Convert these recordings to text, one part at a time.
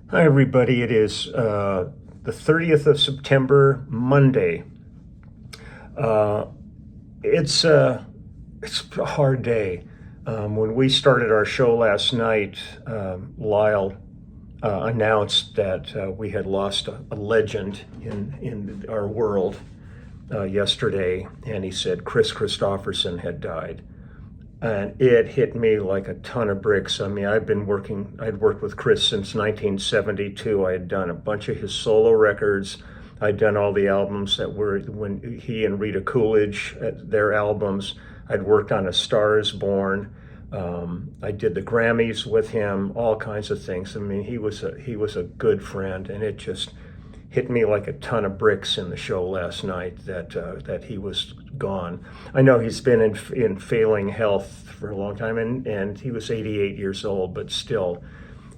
Hi, everybody. It is the 30th of September, Monday. Uh, it's a hard day. When we started our show last night, Lyle announced that we had lost a legend in our world yesterday, and he said Kris Kristofferson had died. And it hit me like a ton of bricks. I mean, I'd worked with Kris since 1972. I had done a bunch of his solo records. I'd done all the albums that were when he and Rita Coolidge, their albums. I'd worked on A Star Is Born. I did the Grammys with him, all kinds of things. I mean, he was a good friend, and it just hit me like a ton of bricks in the show last night that he was gone. I know he's been in failing health for a long time, and he was 88 years old, but still,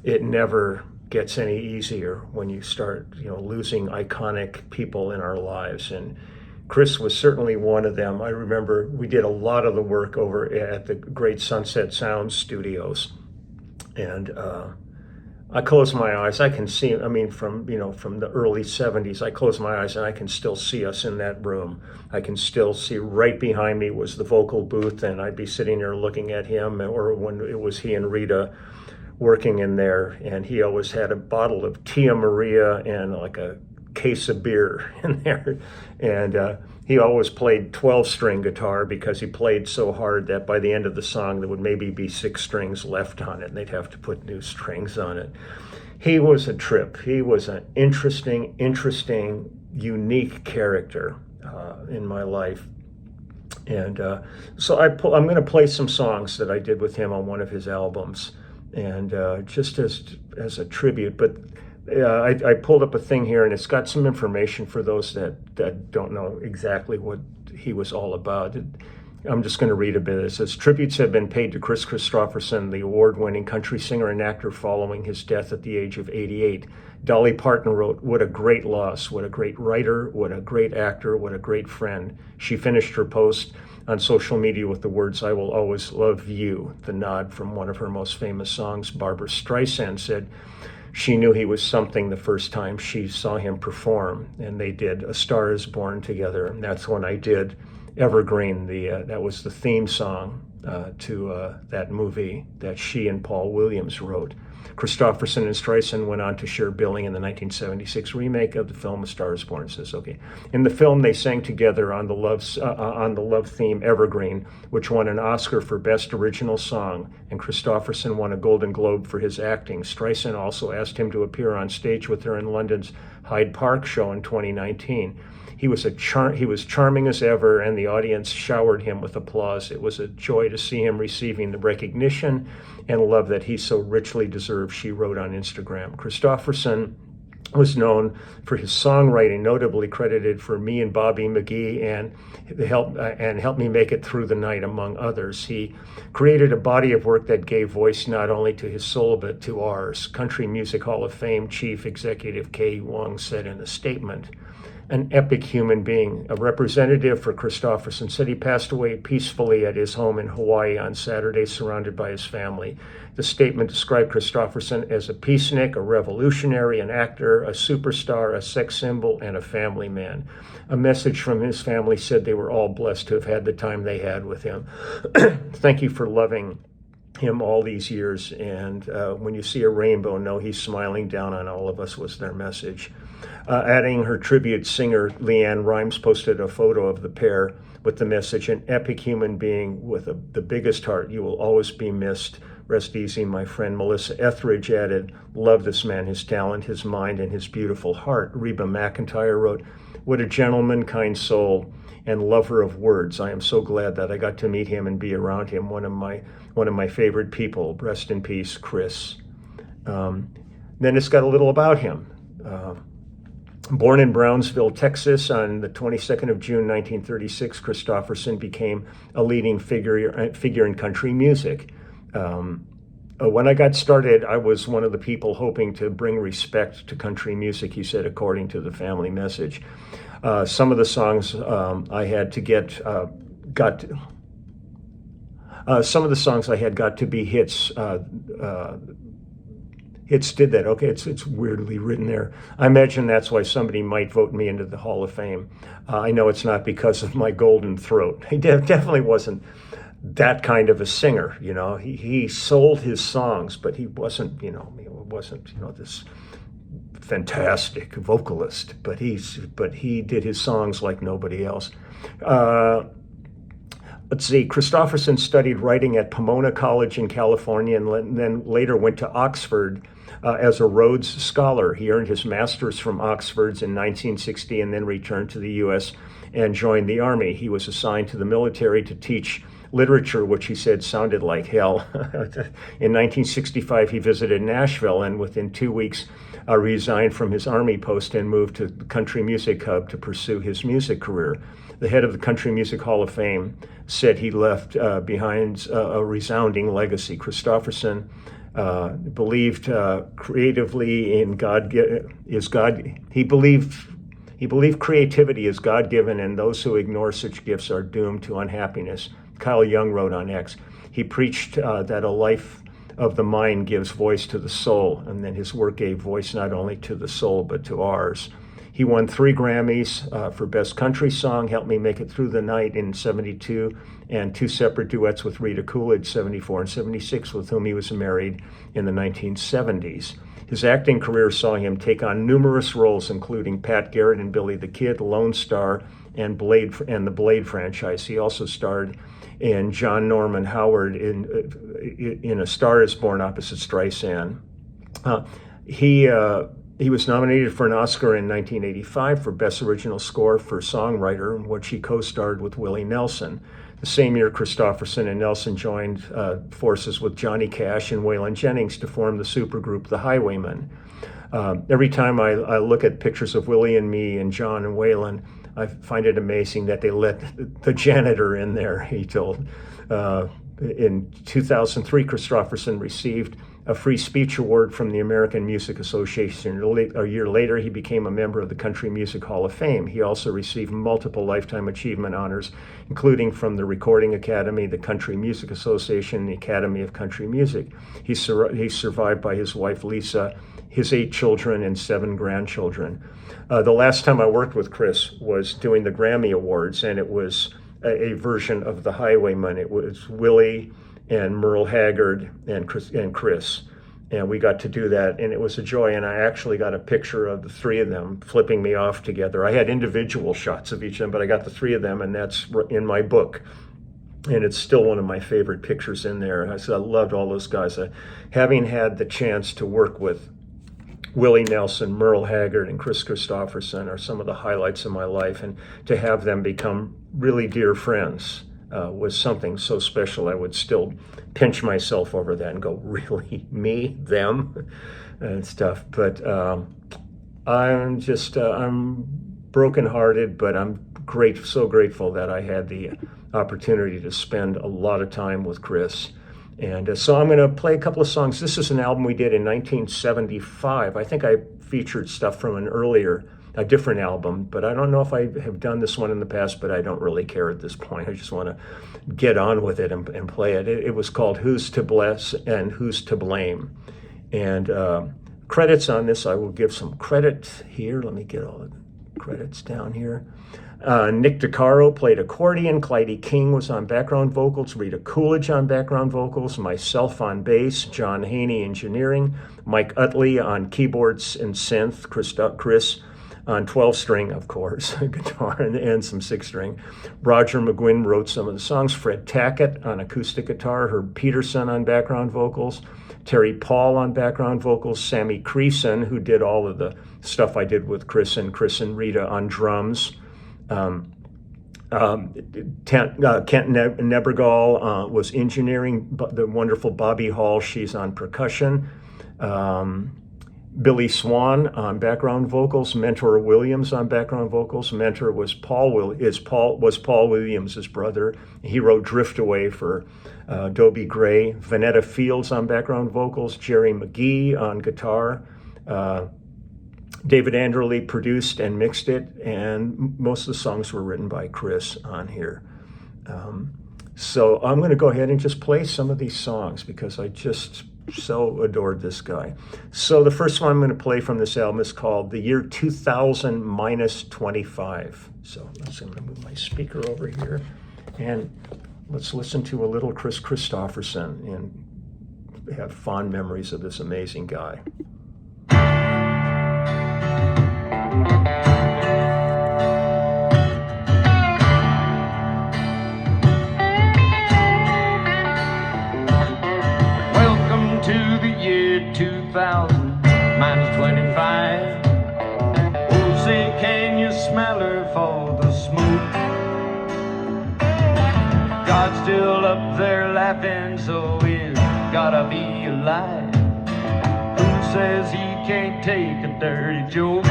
it never gets any easier when you start, losing iconic people in our lives. And Kris was certainly one of them. I remember we did a lot of the work over at the great Sunset Sound Studios, and I close my eyes. I can see. I mean, from the early '70s, I close my eyes and I can still see us in that room. I can still see right behind me was the vocal booth, and I'd be sitting there looking at him, or when it was he and Rita working in there, and he always had a bottle of Tia Maria and like a case of beer in there, and he always played 12-string guitar because he played so hard that by the end of the song there would maybe be 6 strings left on it, and they'd have to put new strings on it. He was a trip. He was an interesting, unique character in my life. And so I'm going to play some songs that I did with him on one of his albums, and just as a tribute. But I pulled up a thing here, and it's got some information for those that don't know exactly what he was all about. I'm just going to read a bit. It says, tributes have been paid to Kris Kristofferson, the award-winning country singer and actor, following his death at the age of 88. Dolly Parton wrote, "What a great loss, what a great writer, what a great actor, what a great friend." She finished her post on social media with the words, "I will always love you," the nod from one of her most famous songs. Barbra Streisand said she knew he was something the first time she saw him perform, and they did A Star Is Born together. And that's when I did Evergreen. That was the theme song to that movie that she and Paul Williams wrote. Kristofferson and Streisand went on to share billing in the 1976 remake of the film A Star Is Born. It says, okay. In the film, they sang together on the love theme Evergreen, which won an Oscar for Best Original Song, and Kristofferson won a Golden Globe for his acting. Streisand also asked him to appear on stage with her in London's Hyde Park show in 2019. He was charming as ever, and the audience showered him with applause. It was a joy to see him receiving the recognition and love that he so richly deserved, she wrote on Instagram. Kristofferson was known for his songwriting, notably credited for Me and Bobby McGee and Help Me Make It Through the Night, among others. He created a body of work that gave voice not only to his soul but to ours. Country Music Hall of Fame Chief Executive Kay Wong said in a statement, "An epic human being." A representative for Kristofferson said he passed away peacefully at his home in Hawaii on Saturday, surrounded by his family. The statement described Kristofferson as a peacenik, a revolutionary, an actor, a superstar, a sex symbol, and a family man. A message from his family said they were all blessed to have had the time they had with him. Thank you for loving him all these years, and when you see a rainbow, know he's smiling down on all of us, was their message. Adding her tribute, singer Leanne Rimes posted a photo of the pair with the message, "An epic human being with the biggest heart. You will always be missed. Rest easy, my friend." Melissa Etheridge added, "Love this man, his talent, his mind, and his beautiful heart." Reba McEntire wrote, "What a gentleman, kind soul, and lover of words. I am so glad that I got to meet him and be around him. One of my favorite people. Rest in peace, Kris." Then it's got a little about him. Born in Brownsville, Texas, on the 22nd of June, 1936, Kristofferson became a leading figure in country music. When I got started, I was one of the people hoping to bring respect to country music, he said, according to the family message. Some of the songs I had got to be hits. It's did that. Okay, it's weirdly written there. I imagine that's why somebody might vote me into the Hall of Fame. I know it's not because of my golden throat. He definitely wasn't that kind of a singer. He sold his songs, but he wasn't. This fantastic vocalist. But he did his songs like nobody else. Let's see, Kristofferson studied writing at Pomona College in California and then later went to Oxford as a Rhodes Scholar. He earned his master's from Oxford in 1960 and then returned to the U.S. and joined the Army. He was assigned to the military to teach literature, which he said sounded like hell. In 1965, he visited Nashville and within 2 weeks resigned from his Army post and moved to the Country Music Hub to pursue his music career. The head of the Country Music Hall of Fame said he left behind a resounding legacy. Kristofferson believed creatively in God. He believed creativity is God-given, and those who ignore such gifts are doomed to unhappiness. Kyle Young wrote on X. He preached that a life of the mind gives voice to the soul, and then his work gave voice not only to the soul but to ours. He won 3 Grammys for Best Country Song, Help Me Make It Through the Night in 72, and 2 separate duets with Rita Coolidge, 74 and 76, with whom he was married in the 1970s. His acting career saw him take on numerous roles, including Pat Garrett and Billy the Kid, Lone Star, and the Blade franchise. He also starred in John Norman Howard in A Star Is Born opposite Streisand. He was nominated for an Oscar in 1985 for Best Original Score for Songwriter, in which he co-starred with Willie Nelson. The same year, Kristofferson and Nelson joined forces with Johnny Cash and Waylon Jennings to form the supergroup The Highwaymen. Every time I look at pictures of Willie and me and John and Waylon, I find it amazing that they let the janitor in there, he told. In 2003, Kristofferson received a free speech award from the American Music Association. A year later, he became a member of the Country Music Hall of Fame. He also received multiple Lifetime Achievement honors, including from the Recording Academy, the Country Music Association, and the Academy of Country Music. He's survived by his wife, Lisa, his 8 children, and 7 grandchildren. The last time I worked with Kris was doing the Grammy Awards, and it was a version of The Highwaymen. It was Willie and Merle Haggard and Kris. And we got to do that, and it was a joy. And I actually got a picture of the 3 of them flipping me off together. I had individual shots of each of them, but I got the 3 of them, and that's in my book. And it's still one of my favorite pictures in there. I loved all those guys. Having had the chance to work with Willie Nelson, Merle Haggard, and Kris Kristofferson are some of the highlights of my life. And to have them become really dear friends was something so special. I would still pinch myself over that and go, really, me, them, and stuff. But I'm brokenhearted, but I'm so grateful that I had the opportunity to spend a lot of time with Kris. And so I'm going to play a couple of songs. This is an album we did in 1975. I think I featured stuff from a different album, but I don't know if I have done this one in the past, but I don't really care at this point. I just want to get on with it and play it. It was called Who's to Bless and Who's to Blame. And credits on this, I will give some credit here. Let me get all the credits down here. Nick DeCaro played accordion, Clyde King was on background vocals, Rita Coolidge on background vocals, myself on bass, John Haney engineering, Mike Utley on keyboards and synth, Kris on 12-string, of course, guitar and some 6-string. Roger McGuinn wrote some of the songs, Fred Tackett on acoustic guitar, Herb Peterson on background vocals, Terry Paul on background vocals, Sammy Creason, who did all of the stuff I did with Kris and Rita on drums, Kent Nebergall was engineering, the wonderful Bobby Hall, she's on percussion, Billy Swan on background vocals, Mentor Williams on background vocals. Mentor was Paul Williams' brother. He wrote Drift Away for Dobie Gray. Vanetta Fields on background vocals, Jerry McGee on guitar. David Anderle produced and mixed it, and most of the songs were written by Kris on here. So I'm going to go ahead and just play some of these songs because I just so adored this guy. So the first one I'm going to play from this album is called The Year 2000 Minus 25. So let's see, I'm going to move my speaker over here. And let's listen to a little Kris Kristofferson and have fond memories of this amazing guy. Welcome to the year 2000 minus 25. Oh, say, can you smell her for the smoke? God's still up there laughing, so he's gotta be alive. Who says he can't take a dirty joke?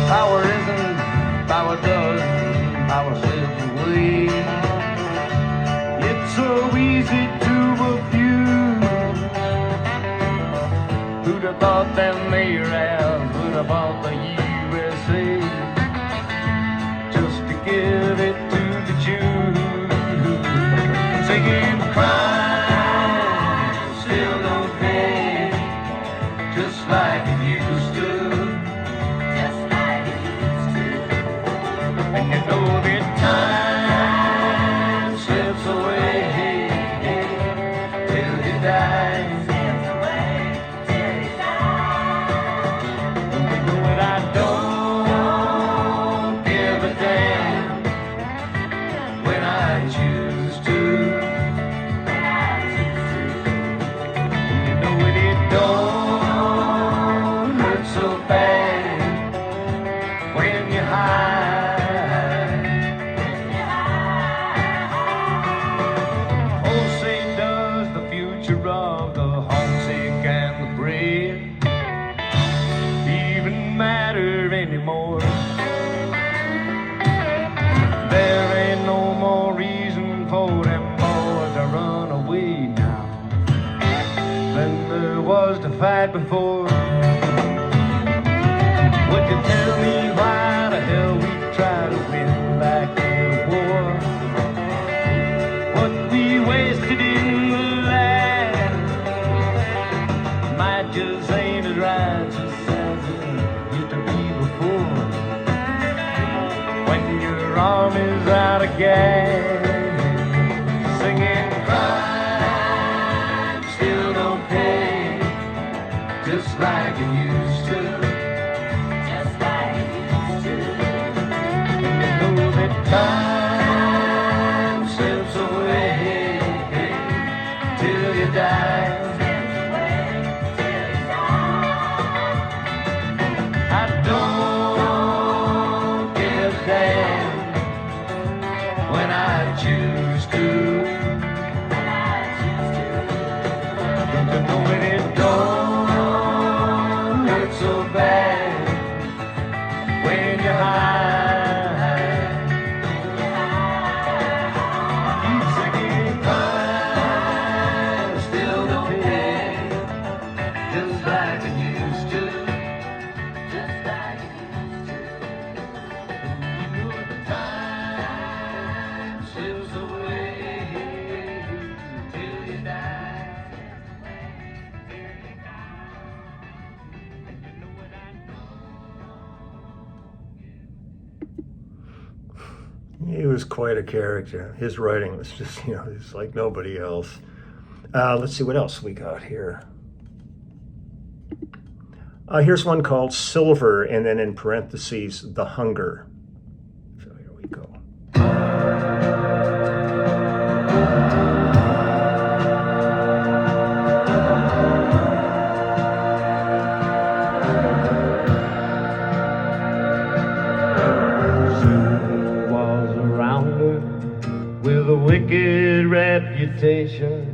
Power isn't, power doesn't, power slips away. It's so easy to abuse. Who'd have thought them Arabs would have bought the USA just to give it to the Jews? Singing crime still don't pay, just like it used to, just like it used to. And you know that time slips away till you die. Slips away till you die. And you know that I don't give a damn when I choose to. Don't hurt so bad when you hide. Oh, say, does the future of the homesick and the brave even matter anymore? There ain't no more reason for them boys to run away now than there was to fight before. Would you tell me why the hell we try to win back the war? What we wasted in the land might just ain't as righteous as it used to be before. When your army's out of gas, singing crime still don't pay, just like it used to, just like it used to. And you know that time slips away till you die. Slips away till you die. I don't give a damn when I choose to. When I choose to. Don't you know that it don't hurt so bad when you hide? Keep singing crime still don't pay, just like it used to, just like it used to. And you know the time slips away till you die. He was quite a character. His writing was just, it's like nobody else. Let's see what else we got here. Here's one called Silver, and then in parentheses, The Hunger. So here we go. With a wicked reputation,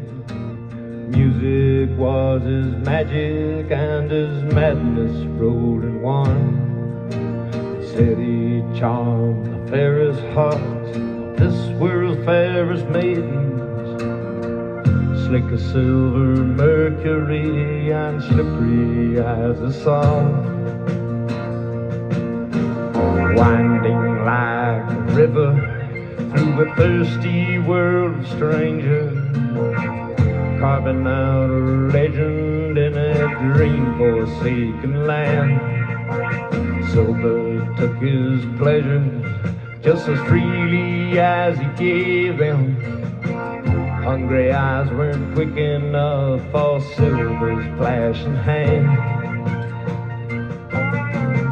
music was his magic and his madness rolled in one. He said he charmed the fairest hearts of this world's fairest maidens, slick as silver mercury and slippery as the sun, winding like a river through a thirsty world of strangers. carving out a legend in a dream-forsaken land. Silver took his pleasures just as freely as he gave them. Hungry eyes weren't quick enough for Silver's flashing hand.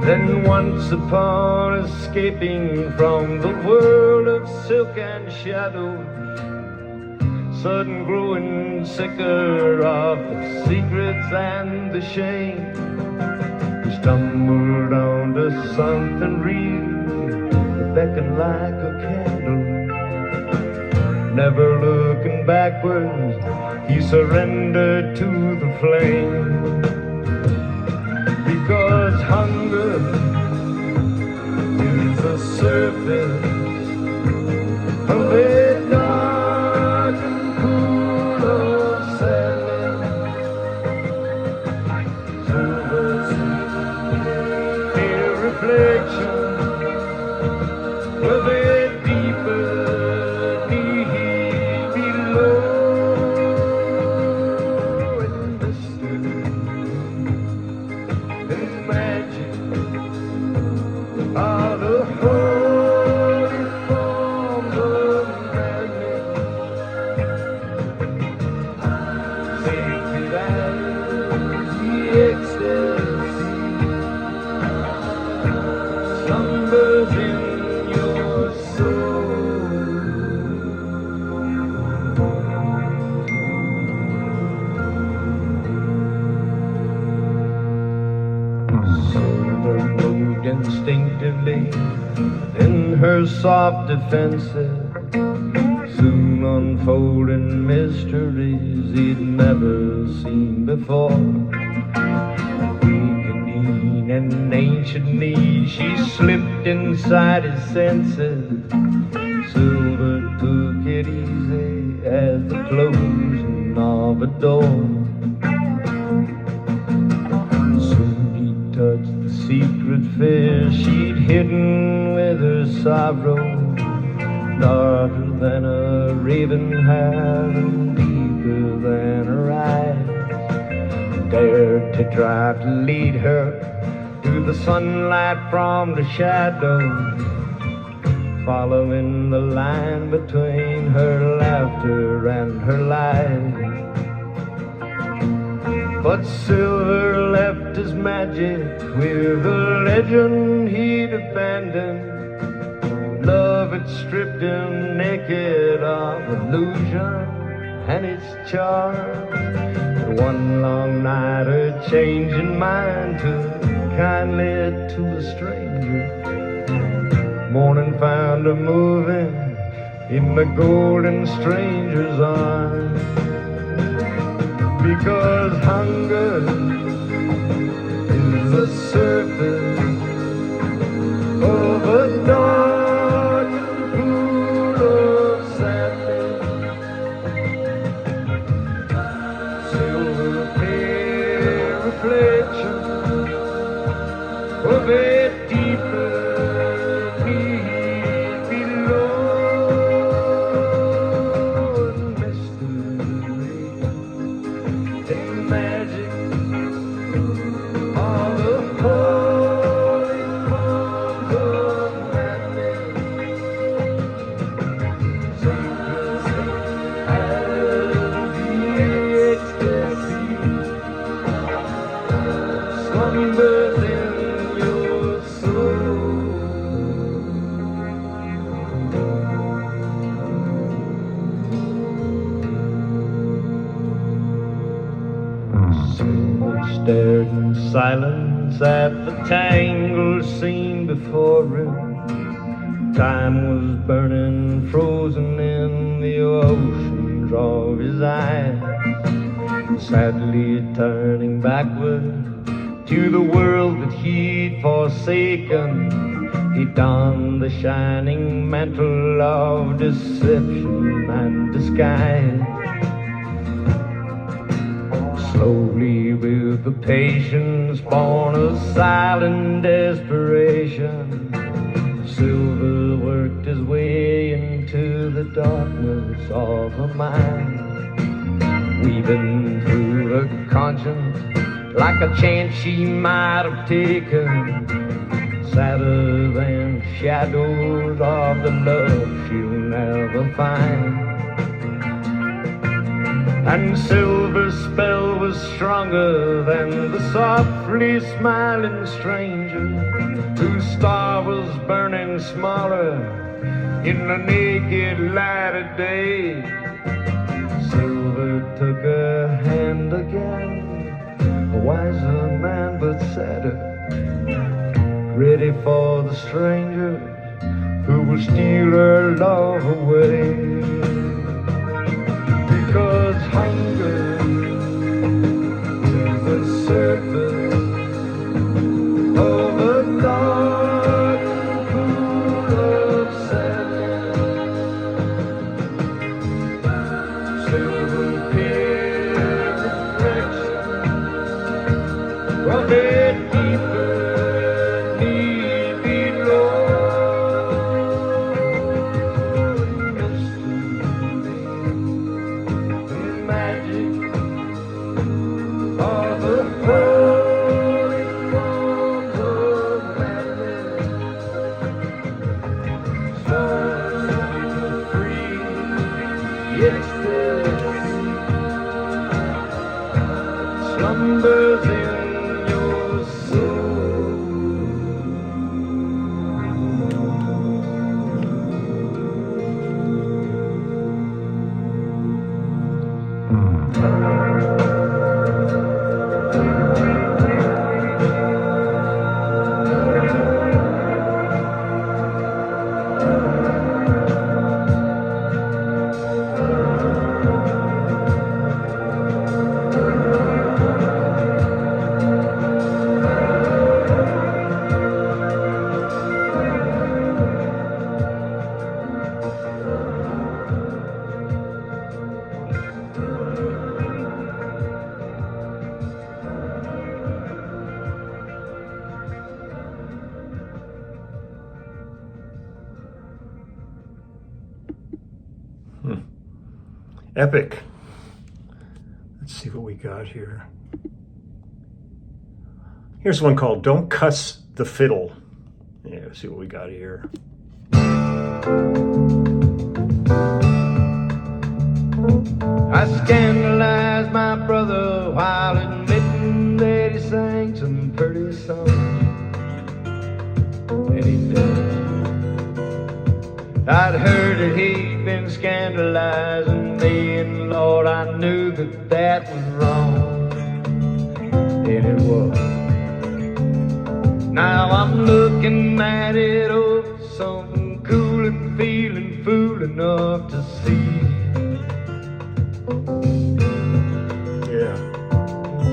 Then once upon escaping from the world of silk and shadows, sudden growing sicker of the secrets and the shame, he stumbled onto something real that beckoned like a candle. Never looking backwards, he surrendered to the flame. Because hunger is the surface of a dark and cool of sadness. Silver's a reflection of a deeper need below. And mystery and magic are the holy forms of madness. Sacred as the ecstasy slumbers in your soul. Silver moved instinctively in her soft defenses, soon unfolding mysteries he'd never seen before. Weakening an ancient need, she slipped inside his senses. Silver took it easy as the closing of a door. Touched the secret fear she'd hidden with her sorrow, darker than a raven hair and deeper than her eyes. Dared to try to lead her through the sunlight from the shadows, following the line between her laughter and her lies. But Silver left his magic with a legend he'd abandoned. Love had stripped him naked of illusion and its charm. But one long night her changing mind took kindly to a stranger. Morning found her moving in the golden stranger's arms. Because hunger is the surface of a dark and pool of sadness. Silver pale reflection of a deeper need below. Mystery and magic are the holy forms of madness. Sacred as the ecstasy slumbers in your soul. Silver stared in silence at the tangled scene before him. Time was burning, frozen in the oceans of his eyes. Sadly turning backward to the world that he'd forsaken, he donned the shining mantle of deception and disguise. Slowly, with the patience born of silent desperation, Silver worked his way into the darkness of her mind. weaving through her conscience like a chance she might have taken, sadder than shadows of the love she'll never find. And Silver's spell was stronger than the softly smiling stranger whose star was burning smaller in the naked light of day. Silver took her hand again, a wiser man but sadder, ready for the stranger who will steal her love away. Because hunger is the surface of a dark pool of sadness. Silver pale reflection of it deeper deep below. Magic of the holy forms of madness, so free ecstasy slumbers in your soul. Epic. Let's see what we got here. Here's one called Don't Cuss the Fiddle. Yeah, let's see what we got here. I scandalized my brother while admitting that he sang some pretty songs. And he did. I'd heard that he'd been scandalizing me, and Lord, I knew that that was wrong. And it was. Now I'm looking at it over, something cool and feeling fool enough to see. Yeah.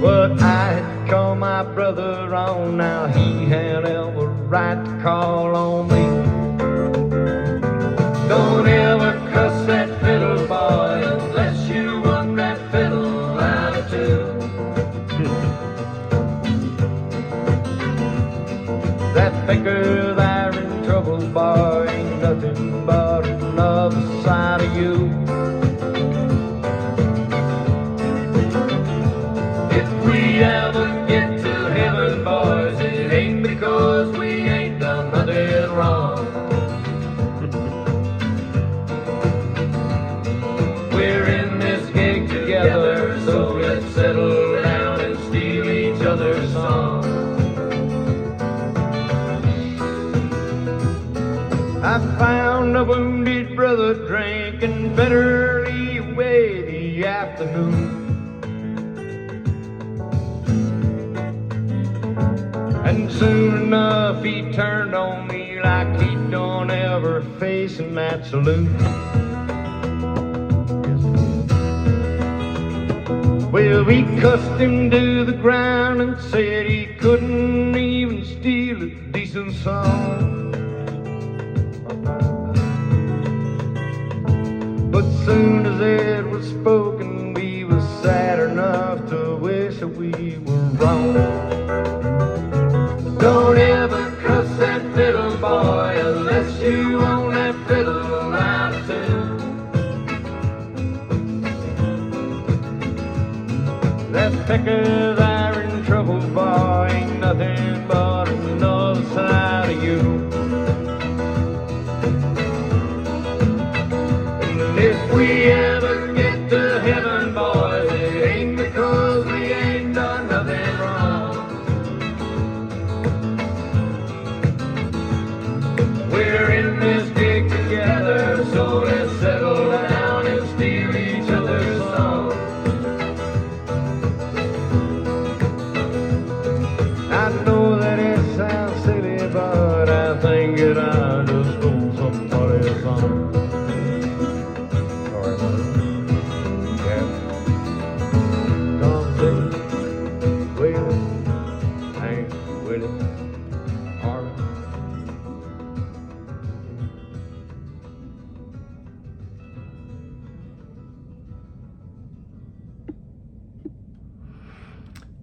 But I had called my brother on, now he had every right to call on me. Don't ever cuss that fiddle, boy, unless you want that fiddle out of tune. That thinker there in trouble, boy, ain't nothing but another side of you. If we ever get to heaven, boys, it ain't because we ain't done nothing wrong. We're in this gig together, so let's settle down and steal each other's songs. I found a wounded brother drinking bitterly away the afternoon. And soon enough he turned on me like he'd done ever facing that saloon. Well, we cussed him to the ground and said he couldn't even steal a decent song. But soon as it was spoken, we was sad enough to wish that we were wrong. Don't ever cuss that fiddle, boy, unless you own that fiddle out of tune. record they're in trouble for ain't nothing but another side of you. And if we ever get to heaven, boys, it ain't because we ain't done nothing wrong. We're in this gig together, so let's settle down and steal each other's song. I know that it sounds silly, but I think that I just stole somebody's song. Sorry, yeah. Don't say, Willie, ain't Willie, Harvey.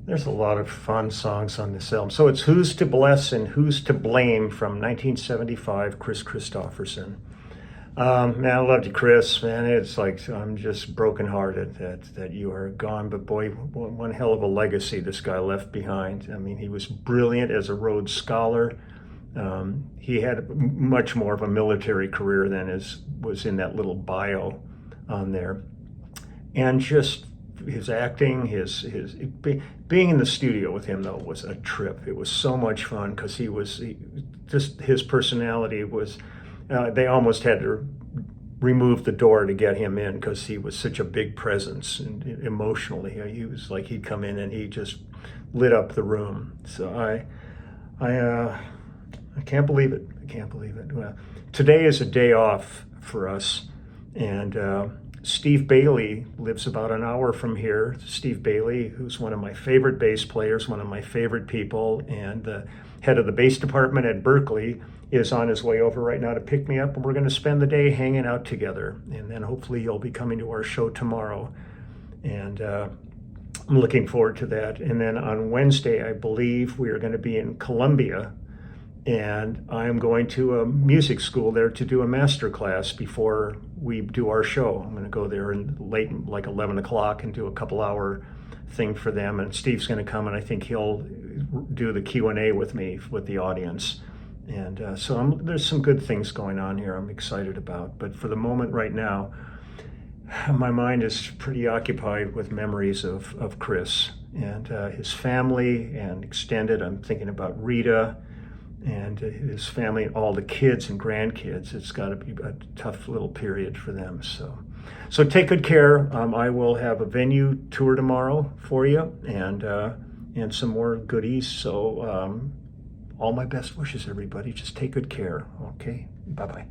There's a lot of fun songs on this album. So it's Who's to Bless and Who's to Blame from 1975, Kris Kristofferson. Man, I love you, Kris. Man, it's like I'm just brokenhearted that you are gone. But boy, one hell of a legacy this guy left behind. I mean, he was brilliant as a Rhodes Scholar. He had much more of a military career than was in that little bio on there. And just his acting, being in the studio with him though was a trip. It was so much fun because just his personality was. They almost had to remove the door to get him in because he was such a big presence and emotionally. He was like he'd come in and he just lit up the room. So I can't believe it. I can't believe it. Well, today is a day off for us, and Steve Bailey lives about an hour from here. Steve Bailey, who's one of my favorite bass players, one of my favorite people, and the head of the bass department at Berkeley, is on his way over right now to pick me up, and we're going to spend the day hanging out together. And then hopefully he'll be coming to our show tomorrow. And I'm looking forward to that. And then on Wednesday, I believe we are going to be in Columbia, and I am going to a music school there to do a master class before we do our show. I'm going to go there late, like 11 o'clock, and do a couple-hour thing for them. And Steve's going to come, and I think he'll do the Q&A with me, with the audience. And so there's some good things going on here I'm excited about. But for the moment right now, my mind is pretty occupied with memories of Kris and his family and extended. I'm thinking about Rita and his family and all the kids and grandkids. It's got to be a tough little period for them. So take good care. I will have a venue tour tomorrow for you and some more goodies. So all my best wishes, everybody. Just take good care. Okay. Bye-bye.